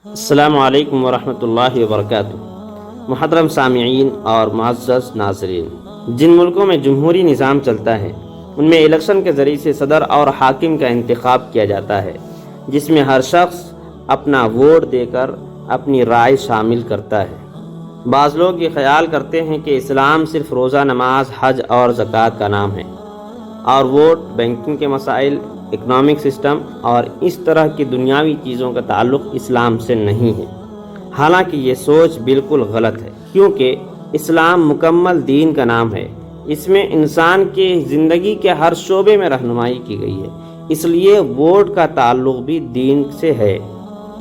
السلام علیکم ورحمۃ اللہ وبرکاتہ۔ محترم سامعین اور معزز ناظرین، جن ملکوں میں جمہوری نظام چلتا ہے ان میں الیکشن کے ذریعے سے صدر اور حاکم کا انتخاب کیا جاتا ہے، جس میں ہر شخص اپنا ووٹ دے کر اپنی رائے شامل کرتا ہے۔ بعض لوگ یہ خیال کرتے ہیں کہ اسلام صرف روزہ، نماز، حج اور زکوٰۃ کا نام ہے اور ووٹ بینکنگ کے مسائل، اکنامک سسٹم اور اس طرح کی دنیاوی چیزوں کا تعلق اسلام سے نہیں ہے۔ حالانکہ یہ سوچ بالکل غلط ہے، کیونکہ اسلام مکمل دین کا نام ہے۔ اس میں انسان کے زندگی کے ہر شعبے میں رہنمائی کی گئی ہے، اس لیے ووٹ کا تعلق بھی دین سے ہے۔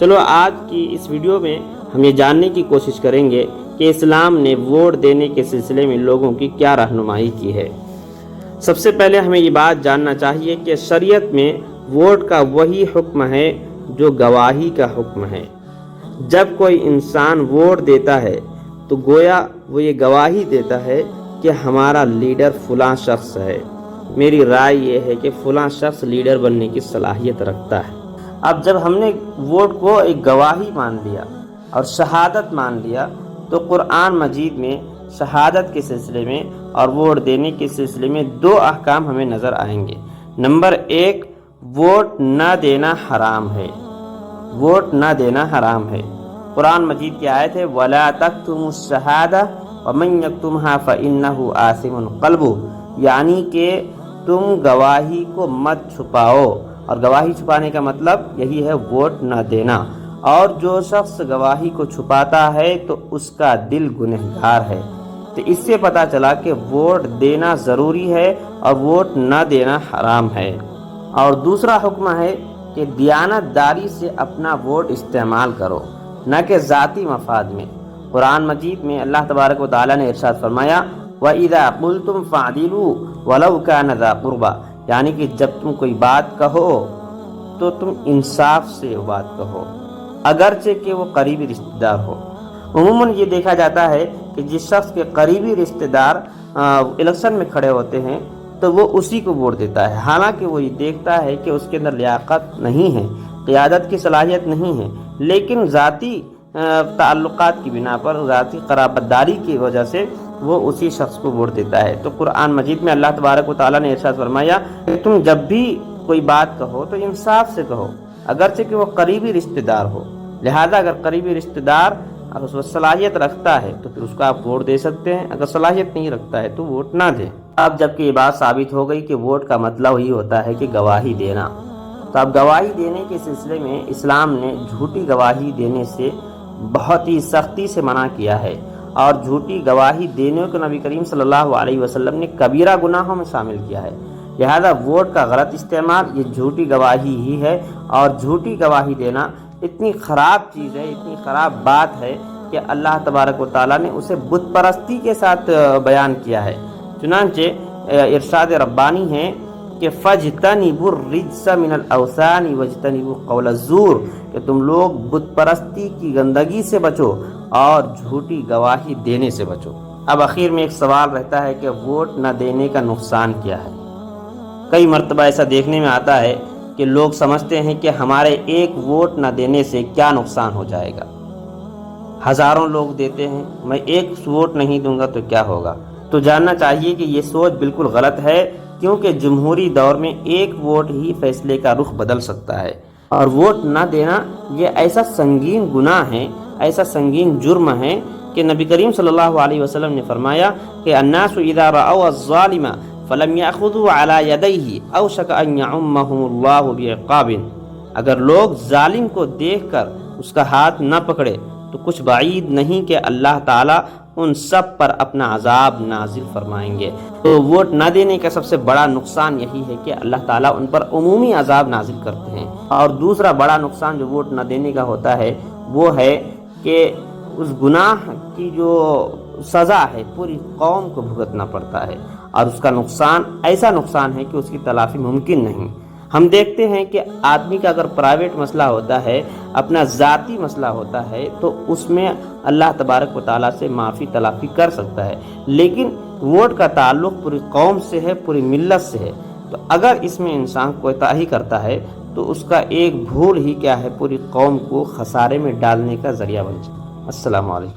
چلو آج کی اس ویڈیو میں ہم یہ جاننے کی کوشش کریں گے کہ اسلام نے ووٹ دینے کے سلسلے میں لوگوں کی کیا رہنمائی کی ہے۔ سب سے پہلے ہمیں یہ بات جاننا چاہیے کہ شریعت میں ووٹ کا وہی حکم ہے جو گواہی کا حکم ہے۔ جب کوئی انسان ووٹ دیتا ہے تو گویا وہ یہ گواہی دیتا ہے کہ ہمارا لیڈر فلاں شخص ہے، میری رائے یہ ہے کہ فلاں شخص لیڈر بننے کی صلاحیت رکھتا ہے۔ اب جب ہم نے ووٹ کو ایک گواہی مان لیا اور شہادت مان لیا تو قرآن مجید میں شہادت کے سلسلے میں اور ووٹ دینے کے سلسلے میں دو احکام ہمیں نظر آئیں گے۔ نمبر ایک، ووٹ نہ دینا حرام ہے۔ ووٹ نہ دینا حرام ہے۔ قرآن مجید کی آیت ہے وَلَا تَكْتُمُوا الشَّهَادَةَ وَمَن يَكْتُمْهَا فَإِنَّهُ آثِمٌ قَلْبُهُ، یعنی کہ تم گواہی کو مت چھپاؤ، اور گواہی چھپانے کا مطلب یہی ہے ووٹ نہ دینا، اور جو شخص گواہی کو چھپاتا ہے تو اس کا دل گنہگار ہے۔ تو اس سے پتہ چلا کہ ووٹ دینا ضروری ہے اور ووٹ نہ دینا حرام ہے۔ اور دوسرا حکم ہے کہ دیانت داری سے اپنا ووٹ استعمال کرو، نہ کہ ذاتی مفاد میں۔ قرآن مجید میں اللہ تبارک و تعالیٰ نے ارشاد فرمایا وَإِذَا قُلْتُمْ فَعْدِلُوا وَلَوْ كَانَ ذَا قُرْبَىٰ، یعنی کہ جب تم کوئی بات کہو تو تم انصاف سے بات کہو، اگرچہ کہ وہ قریبی رشتہ دار ہو۔ عموماً یہ دیکھا جاتا ہے کہ جس شخص کے قریبی رشتہ دار الیکشن میں کھڑے ہوتے ہیں تو وہ اسی کو ووٹ دیتا ہے، حالانکہ وہ یہ دیکھتا ہے کہ اس کے اندر لیاقت نہیں ہے، قیادت کی صلاحیت نہیں ہے، لیکن ذاتی تعلقات کی بنا پر، ذاتی قرابت داری کی وجہ سے وہ اسی شخص کو ووٹ دیتا ہے۔ تو قرآن مجید میں اللہ تبارک و تعالیٰ نے ارشاد فرمایا کہ تم جب بھی کوئی بات کہو تو انصاف سے کہو، اگرچہ کہ وہ قریبی رشتہ دار ہو۔ لہذا اگر قریبی رشتہ دار اگر وہ صلاحیت رکھتا ہے تو پھر اس کو آپ ووٹ دے سکتے ہیں، اگر صلاحیت نہیں رکھتا ہے تو ووٹ نہ دیں۔ اب جب کہ یہ بات ثابت ہو گئی کہ ووٹ کا مطلب ہی ہوتا ہے کہ گواہی دینا، تو اب گواہی دینے کے سلسلے میں اسلام نے جھوٹی گواہی دینے سے بہت ہی سختی سے منع کیا ہے، اور جھوٹی گواہی دینے کو نبی کریم صلی اللہ علیہ وسلم نے کبیرہ گناہوں میں شامل کیا ہے۔ لہذا ووٹ کا غلط استعمال یہ جھوٹی گواہی ہی ہے، اور جھوٹی گواہی دینا اتنی خراب چیز ہے، اتنی خراب بات ہے کہ اللہ تبارک و تعالیٰ نے اسے بت پرستی کے ساتھ بیان کیا ہے۔ چنانچہ ارشاد ربانی ہے کہ فَاجْتَنِبُوا الرِّجْسَ مِنَ الْأَوْثَانِ وَاجْتَنِبُوا قَوْلَ الزُّورِ، کہ تم لوگ بت پرستی کی گندگی سے بچو اور جھوٹی گواہی دینے سے بچو۔ اب آخر میں ایک سوال رہتا ہے کہ ووٹ نہ دینے کا نقصان کیا ہے؟ کئی مرتبہ ایسا دیکھنے میں آتا ہے کہ لوگ سمجھتے ہیں کہ ہمارے ایک ووٹ نہ دینے سے کیا نقصان ہو جائے گا، ہزاروں لوگ دیتے ہیں، میں ایک ووٹ نہیں دوں گا تو کیا ہوگا؟ تو جاننا چاہیے کہ یہ سوچ بالکل غلط ہے، کیونکہ جمہوری دور میں ایک ووٹ ہی فیصلے کا رخ بدل سکتا ہے، اور ووٹ نہ دینا یہ ایسا سنگین گناہ ہے، ایسا سنگین جرم ہے کہ نبی کریم صلی اللہ علیہ وسلم نے فرمایا کہ الناس اذا رأوا الظالم فلم يأخذوا على يديه اوشك ان يعمهم الله بعقاب، اگر لوگ ظالم کو دیکھ کر اس کا ہاتھ نہ پکڑے تو کچھ بعید نہیں کہ اللہ تعالیٰ ان سب پر اپنا عذاب نازل فرمائیں گے۔ تو ووٹ نہ دینے کا سب سے بڑا نقصان یہی ہے کہ اللہ تعالیٰ ان پر عمومی عذاب نازل کرتے ہیں۔ اور دوسرا بڑا نقصان جو ووٹ نہ دینے کا ہوتا ہے وہ ہے کہ اس گناہ کی جو سزا ہے پوری قوم کو بھگتنا پڑتا ہے، اور اس کا نقصان ایسا نقصان ہے کہ اس کی تلافی ممکن نہیں۔ ہم دیکھتے ہیں کہ آدمی کا اگر پرائیویٹ مسئلہ ہوتا ہے، اپنا ذاتی مسئلہ ہوتا ہے، تو اس میں اللہ تبارک و تعالیٰ سے معافی تلافی کر سکتا ہے، لیکن ووٹ کا تعلق پوری قوم سے ہے، پوری ملت سے ہے، تو اگر اس میں انسان کوتاہی کرتا ہے تو اس کا ایک بھول ہی کیا ہے پوری قوم کو خسارے میں ڈالنے کا ذریعہ بن جائے۔ السلام علیکم۔